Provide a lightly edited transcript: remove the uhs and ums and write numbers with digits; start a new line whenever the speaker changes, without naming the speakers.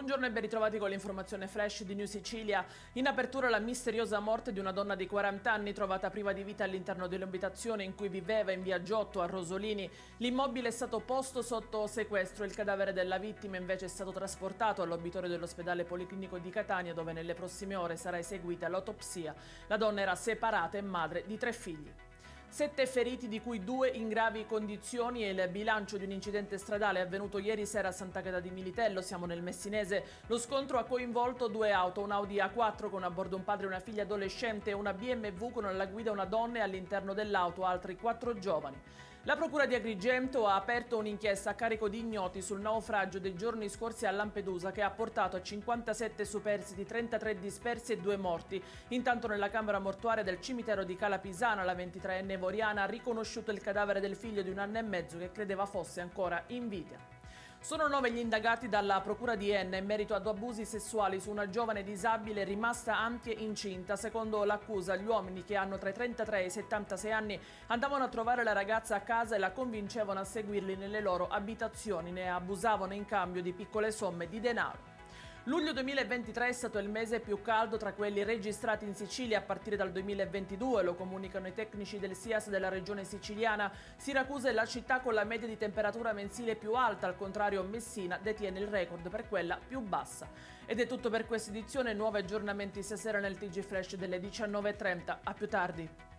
Buongiorno e ben ritrovati con l'informazione flash di New Sicilia. In apertura la misteriosa morte di una donna di 40 anni trovata priva di vita all'interno dell'abitazione in cui viveva in via Giotto a Rosolini. L'immobile è stato posto sotto sequestro, il cadavere della vittima invece è stato trasportato all'obitorio dell'ospedale policlinico di Catania dove nelle prossime ore sarà eseguita l'autopsia. La donna era separata e madre di 3 figli. 7 feriti, di cui 2 in gravi condizioni, è il bilancio di un incidente stradale avvenuto ieri sera a Sant'Agata di Militello, siamo nel Messinese. Lo scontro ha coinvolto 2 auto, un Audi A4 con a bordo un padre e una figlia adolescente e una BMW con alla guida una donna e all'interno dell'auto altri 4 giovani. La Procura di Agrigento ha aperto un'inchiesta a carico di ignoti sul naufragio dei giorni scorsi a Lampedusa che ha portato a 57 superstiti, 33 dispersi e 2 morti. Intanto nella camera mortuaria del cimitero di Cala Pisana la 23enne Voriana ha riconosciuto il cadavere del figlio di 1 anno e mezzo che credeva fosse ancora in vita. Sono 9 gli indagati dalla Procura di Enna in merito ad abusi sessuali su una giovane disabile rimasta ampia incinta. Secondo l'accusa, gli uomini che hanno tra i 33 e i 76 anni andavano a trovare la ragazza a casa e la convincevano a seguirli nelle loro abitazioni. Ne abusavano in cambio di piccole somme di denaro. Luglio 2023 è stato il mese più caldo tra quelli registrati in Sicilia a partire dal 2022, lo comunicano i tecnici del SIAS della regione siciliana. Siracusa è la città con la media di temperatura mensile più alta, al contrario Messina detiene il record per quella più bassa. Ed è tutto per questa edizione, nuovi aggiornamenti stasera nel TG Flash delle 19:30. A più tardi.